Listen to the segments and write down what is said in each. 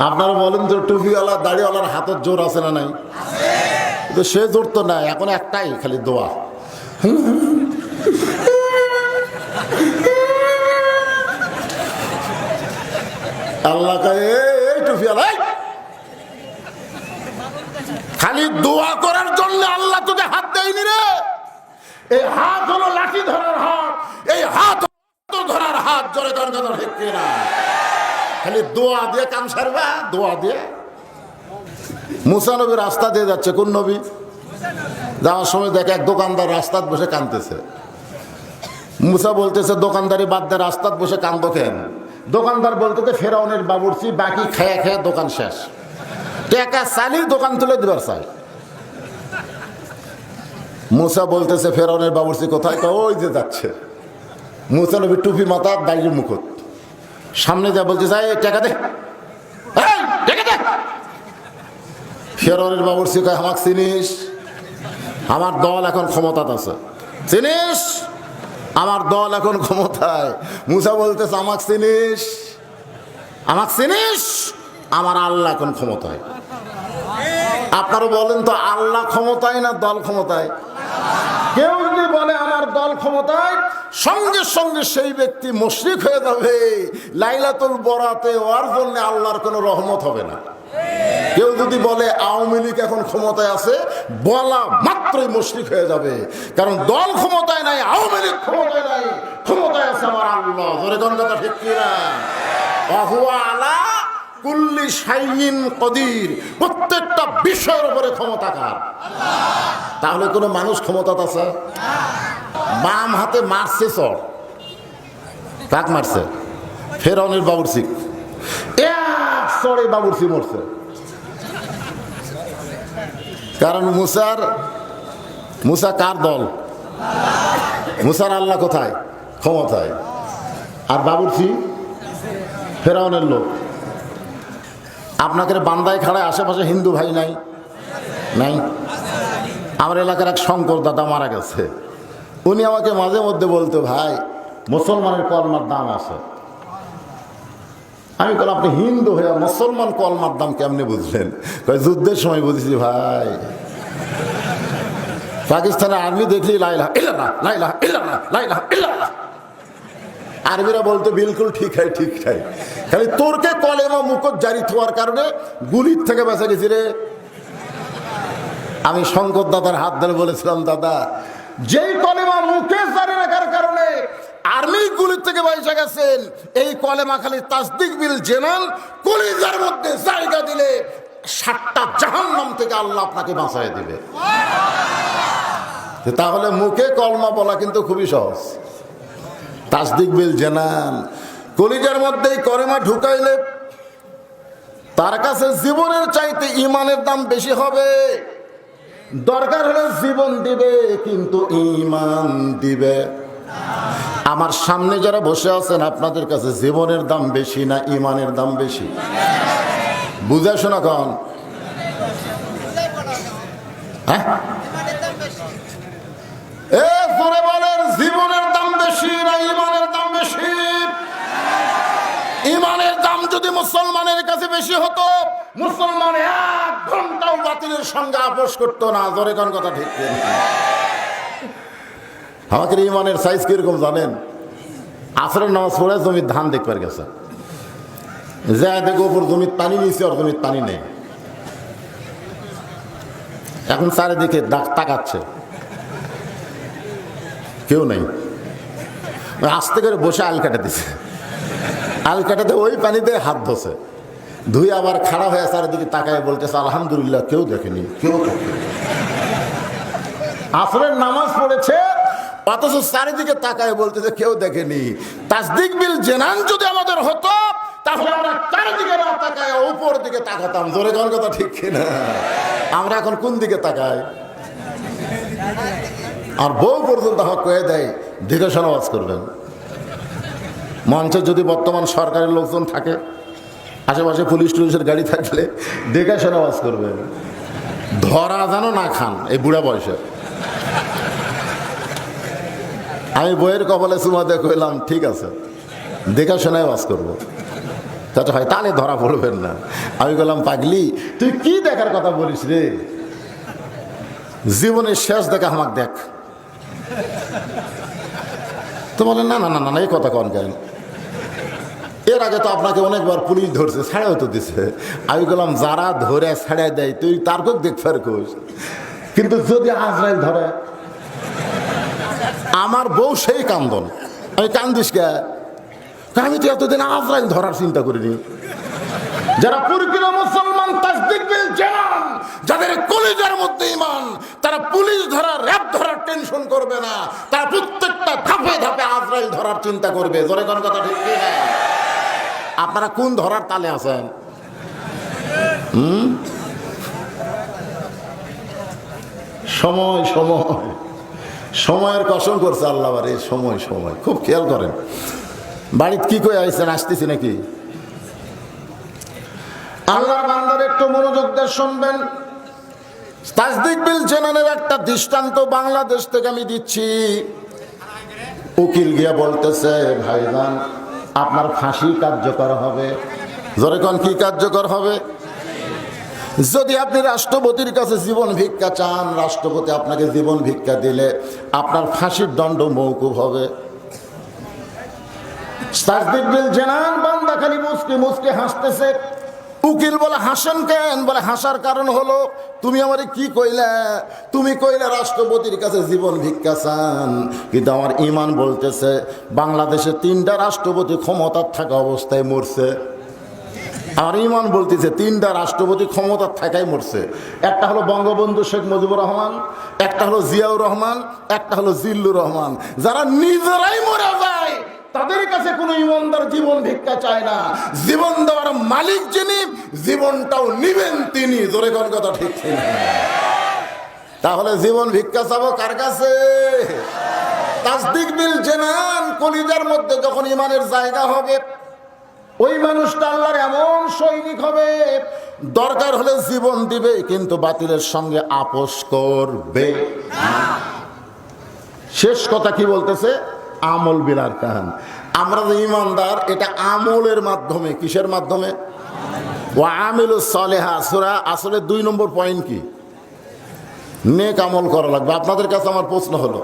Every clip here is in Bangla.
আপনারা বলেন যে টুপিওয়ালা দাড়িওয়ালার হাতের জোর আছে না নাই? তো সে জোর তো নাই, এখন একটাই খালি দোয়া। আল্লাহ এই টুপিওয়ালা খালি দোয়া করার জন্য আল্লাহ তোকে হাত দেয়নি রে। এই হাত হলো লাঠি ধরার হাত, এই হাত ধরার হাত। জোরে ধর কথা ঠিক না? খালি দোয়া দিয়ে কাম সারবা, দোয়া দিয়ে। মুসা নবী রাস্তা দিয়ে যাচ্ছে, কোন নবী? যাওয়ার সময় দেখে এক দোকানদার রাস্তায় বসে কাঁদতেছে। মুসা বলতেছে দোকানদারি বাদ দিয়ে রাস্তায় বসে কান্দো কেন? দোকানদার বলতেছে ফেরাউনের বাবুর্চি বাকি খেয়ে খেয়ে দোকান শেষ, টাকা চালিয়ে দোকান তুলে দিবার চাই। মুসা বলতেছে ফেরাউনের বাবুর্চি কোথায়? ওই যে যাচ্ছে। মুসা নবী টুপি মাথা, দাঁড়িয়ে মুকুট, সামনে যা বলতে চাই টাকা দে, টাকা দে। ফেরাউনের বাবুর্চি কয় আমাকে চিনিস? আমার দল এখন ক্ষমতাত আছে। চিনিস? আমার দল এখন ক্ষমতায়। মুসা বলতেছে আমাকে চিনিস? আমাকে চিনিস? আমার আল্লাহ এখন ক্ষমতায়। আপনারা বলেন তো আল্লাহ ক্ষমতায় না দল ক্ষমতায়? কেউ যদি বলে আমার দল ক্ষমতায়, সঙ্গে সঙ্গে সেই ব্যক্তি মুশরিক হয়ে যাবে। লাইলাতুল বরাতে ওর জন্য আল্লাহর কোনো রহমত হবে না। কেউ যদি বলে আওয়ামী লীগ এখন ক্ষমতায় আছে, বলা মাত্রই মুশরিক হয়ে যাবে। কারণ দল ক্ষমতায় নাই, আওয়ামী লীগ ক্ষমতায় নাই, ক্ষমতায় আছে আমার আল্লাহ। ধরে কোন কথা ঠিক কিনা? ওয়াহুয়া আলা কুল্লি শাইইন কদির, প্রত্যেকটা বিষয়ের উপরে ক্ষমতা কার? তাহলে কোনো মানুষ ক্ষমতা আছে? বাম হাতে মারছে চর, কাক মারছে? ফেরাউনের বাবুর্চি। এক চরে বাবুর্চি মরছে। কারণ মুসা কার দল? মুসার আল্লাহ কোথায়? ক্ষমতায়। আর বাবুর্চি ফেরাউনের লোক। আপনাদের বান্দায় খাড়ায় আশেপাশে হিন্দু ভাই নাই? নাই। আমার এলাকার এক শঙ্কর দাদা মারা গেছে। উনি আমাকে মাঝে মধ্যে বলতো ভাই মুসলমানের কলমার দাম আছে। আমি বললাম আপনি হিন্দু হয়ে মুসলমান কলমার দাম কেমনে বুঝলেন? যুদ্ধের সময় বুঝেছি ভাই। পাকিস্তানের আর্মি দেখলি লা ইলাহা ইল্লাল্লাহ, লা ইলাহা ইল্লাল্লাহ, লা ইলাহা ইল্লাল্লাহ। আরবিরা বলতো বিলকুল ঠিক হয়, ঠিক হয়। খালি তোরকে কলেমা মুখত জারি হওয়ার কারণে গুলির থেকে বেঁচে গেছি রে। আমি শঙ্কর দাদার হাত ধরে বলেছিলাম দাদা, যেই কলেমা মুখে জারি রাখার কারণে আর্মি গুলির থেকে বেঁচে গেছেন, এই কলেমা খালি তাসদিক বিল জেনান কলিজার মধ্যে জায়গা দিলে 7টা জাহান্নাম থেকে আল্লাহ আপনাকে বাঁচায় দিবে। তাহলে মুখে কলমা বলা কিন্তু খুবই সহজ। তাসদিক বিল জেনান কলিজার মধ্যেই কলেমা ঢুকাইলে তার কাছে জীবনের চাইতে ইমানের দাম বেশি হবে। দরকার হলে জীবন দিবে, কিন্তু ইমান দিবে। আমার সামনে যারা বসে আছেন আপনাদের কাছে জীবনের দাম বেশি না ইমানের দাম বেশি? বুঝে শোনা কন। হ্যাঁ, বলেন জীবনের দাম বেশি না ইমানের দাম বেশি? ইমানের দাম যদি মুসলমানের কাছে বেশি হতো, মুসলমান 1 ঘন্টাও বাতিলের সঙ্গে আপোষ করতো না। জোরে কোন কথা ঠিক? আমাদের ইমানের সাইজ কিরকম জানেন? আসরের নামাজ পড়ে জমির ধান দেখবার গেছে, যা দেখো ওপর জমির পানি নিয়েছে, আর জমির পানি নেই। এখন চারিদিকে তাকাচ্ছে, কেউ নেই। আস্তে করে বসে আল কাটা দিছে। আল কাটাতে ওই পানিতে হাত ধসে ধুয়ে আবার খাড়া হয়ে চারিদিকে তাকায় বলতেছে আলহামদুলিল্লাহ, কেউ দেখেনি, কেউ দেখেনি। আসরের নামাজ পড়েছে, অথচ চারিদিকে তাকায় বলতেছে কেউ দেখেনি। তাসদিক বিল জেনান যদি আমাদের হতো, তাহলে আমরা চারিদিকে না তাকায় উপর দিকে তাকাতাম। জোরে কোন কথা ঠিক কিনা? আমরা এখন কোন দিকে তাকাই? আর বউ পর্যন্ত হক কয়ে দেয় দেখে শোনা ওয়াজ করবেন। মঞ্চে যদি বর্তমান সরকারের লোকজন থাকে, আশেপাশে পুলিশ টুলিশের গাড়ি থাকলে দেখে শোনা ওয়াজ করবেন। ধরা যেন না খান এই বুড়া বয়সে। আমি বইয়ের কপালে চুমা দিয়ে কইলাম ঠিক আছে, দেখা শোনায় ওয়াজ করবো। চাচা হয় তাহলে ধরা পড়বেন না। আমি বললাম, পাগলি তুই কি দেখার কথা বলিস রে? জীবনের শেষ দেখা আমাকে দেখ। তো বলেন, না না না না এই কথা কন কেন? এর আগে তো আপনাকে অনেকবার পুলিশ ধরছে, ছাড়াও তো দিছে। আমি বললাম, যারা ধরে ছাড়া দেয় তুই তার কোক দেখবার কোষ, কিন্তু যদি আজরাইল ধরে। আমার বউ সেই কান্দন। আমি কান্দিস কে? আমি তো এতদিন আজরাইল ধরার চিন্তা করিনি। যারা প্রকৃত মুসলমান তাসদিক বিল জানান, যাদের কলিজার মধ্যে ঈমান, তারা পুলিশ ধরা, র‍্যাব ধরার টেনশন করবে না। তারা প্রত্যেকটা ধাপে ধাপে আজরাইল ধরার চিন্তা করবে। জোরে কোন কথা ঠিক কি না? আপনারা কোন ধরার তালে আছেন? সময় সময় সময়ের কসম করছে আল্লাহ। বারে সময় সময় খুব খেয়াল করেন। বাড়িতে কি কই আইছেন? আসতেছি নাকি? আল্লাহর বান্দার একটু মনোযোগ দিয়ে শুনবেন। তাসদিক বিল জানানের একটা দৃষ্টান্ত বাংলাদেশ থেকে আমি দিচ্ছি। উকিল গিয়া বলতেছে, ভাইজান আপনার ফাঁসি কার্যকর হবে। জোরে কোন কি কার্যকর হবে? যদি আপনি রাষ্ট্রপতির কাছে জীবন ভিক্ষা চান, রাষ্ট্রপতি আপনাকে জীবন ভিক্ষা দিলে আপনার ফাঁসির দণ্ড মওকুফ হবে। তাসদিক বিল জানান বান্দা খালি মুচকি মুচকি হাসতেছে। উকিল বলে, হাসেন কেন? বলে, হাসার কারণ হলো তুমি আমারে কি কইলা? তুমি কইলা রাষ্ট্রপতির কাছে জীবন ভিক্ষা চান, কিন্তু আমার ঈমান বলতেছে বাংলাদেশে 3টা রাষ্ট্রপতি ক্ষমতার থাকা অবস্থায় মরছে। আর ঈমান বলতেছে 3টা রাষ্ট্রপতি ক্ষমতার থাকাই মরছে। একটা হলো বঙ্গবন্ধু শেখ মুজিবুর রহমান, একটা হলো জিয়াউর রহমান, একটা হলো জিল্লুর রহমান। যারা নিজেরাই মরে যায় তাদের কাছে কোনো ইমানদার জীবন ভিক্ষা চায় না। জীবন দেওয়ার মালিক যিনি, জীবনটাও নিবেন তিনি। জোরে কোন কথা ঠিক না? তাহলে জীবন ভিক্ষা চাবো কার কাছে? তাসদিক বিল জানান কলিজার মধ্যে যখন ইমানের জায়গা হবে, ওই মানুষটা আল্লাহর এমন সৈনিক হবে, দরকার হলে জীবন দিবে কিন্তু বাতিলের সঙ্গে আপোষ করবে না। শেষ কথা কি বলতেছে? আমল বিলার কাহান। আমরা যে ইমানদার, এটা আমলের মাধ্যমে। কিসের মাধ্যমে? ওয়া আমিলুস সালিহা। সূরা আসলে 2 নম্বর পয়েন্ট কি? নেক আমল করা লাগবে। আপনাদের কাছে আমার প্রশ্ন হলো,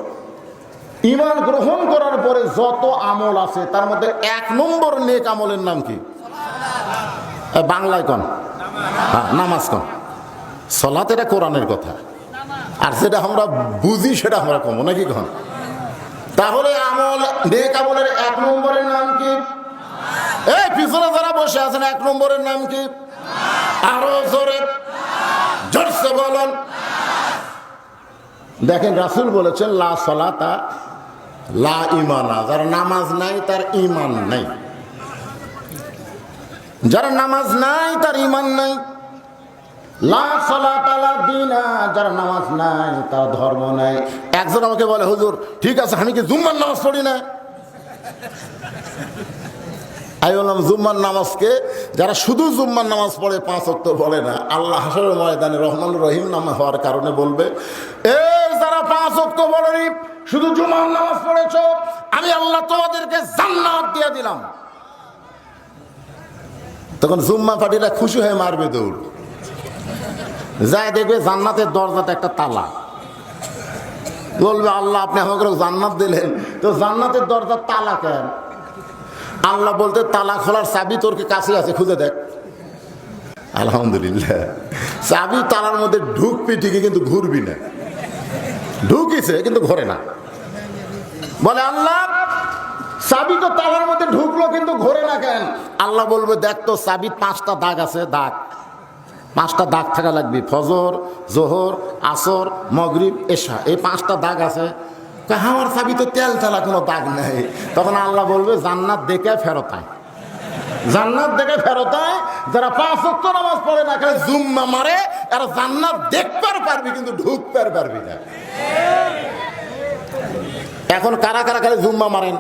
ঈমান গ্রহণ করার পরে যত আমল আছে তার মধ্যে 1 নম্বর নেক আমলের নাম কি? বাংলায় কোন? নামাজ কোন? সালাত এটা কোরআনের কথা, আর যেটা আমরা বুঝি সেটা আমরা কম নাকি কোন? তাহলে আমল, নেক আমলের 1 নম্বরের নাম কি? এই পিছনে যারা বসে আছেন 1 নম্বরের নাম কি? আরো জোরে জোরসে বলুন। দেখেন রাসূল বলেছেন, লা সালাতা লা ঈমানা। যার নামাজ নাই তার ঈমান নাই। যার নামাজ নাই তার ঈমান নাই। লা সালাতা লা দীনা। যার নামাজ নাই তার ধর্ম নাই। একজন আমাকে বলে, হুজুর ঠিক আছে আমি কি জুম্মার নামাজ পড়ি না? আমি বললাম, জুম্মার নামাজকে যারা শুধু জুম্মার নামাজ পড়ে 5 ওয়াক্ত পড়ে না, আল্লাহ হাশরের ময়দানে রহমান রহিম নাম হওয়ার কারণে বলবে, এই যারা 5 ওয়াক্ত পড়েনি শুধু জুম্মার নামাজ পড়েছো, আমি আল্লাহ তোমাদেরকে জান্নাত দিয়ে দিলাম। তখন জুম্মা পার্টিরা খুশি হয়ে মারবে দৌড়, যায় দেখবে জান্নাতের দরজাতে একটা তালা। বলবে, আল্লাহ আপনি আমাকে জান্নাত দিলেন, তো জান্নাতের দরজার তালা কেন? আল্লাহ বলতে, তালা খোলার চাবি তোর কাছে আছে, খুঁজে দেখ। আলহামদুলিল্লাহ, চাবি তালার মধ্যে ঢুকবি ঠিকই কিন্তু ঘুরবি না। ঢুকিছে কিন্তু ঘরে না। বলে, আল্লাহ চাবি তো তালার মধ্যে ঢুকলো কিন্তু ঘোরে না কেন? আল্লাহ বলবে, দেখ তো চাবির 5টা দাগ আছে, দাগ 5টা দাগ থাকা লাগবে। ফজর, জোহর, আসর, মাগরিব, এশা, এই 5টা দাগ আছে। আমার চাবি তো তেল তেলা কোনো দাগ নেই। তখন আল্লাহ বলবে, জান্নাত দেখে ফেরত আয়। জান্নাত দেখে ফেরত আয়। যারা 5 ওয়াক্ত নামাজ পড়ে না, খালি জুম্মা মারে, আর জান্নাত দেখতে পারবি কিন্তু ঢুকতে পারবি না। এখন কারা কারা খালি জুম্মা মারেন?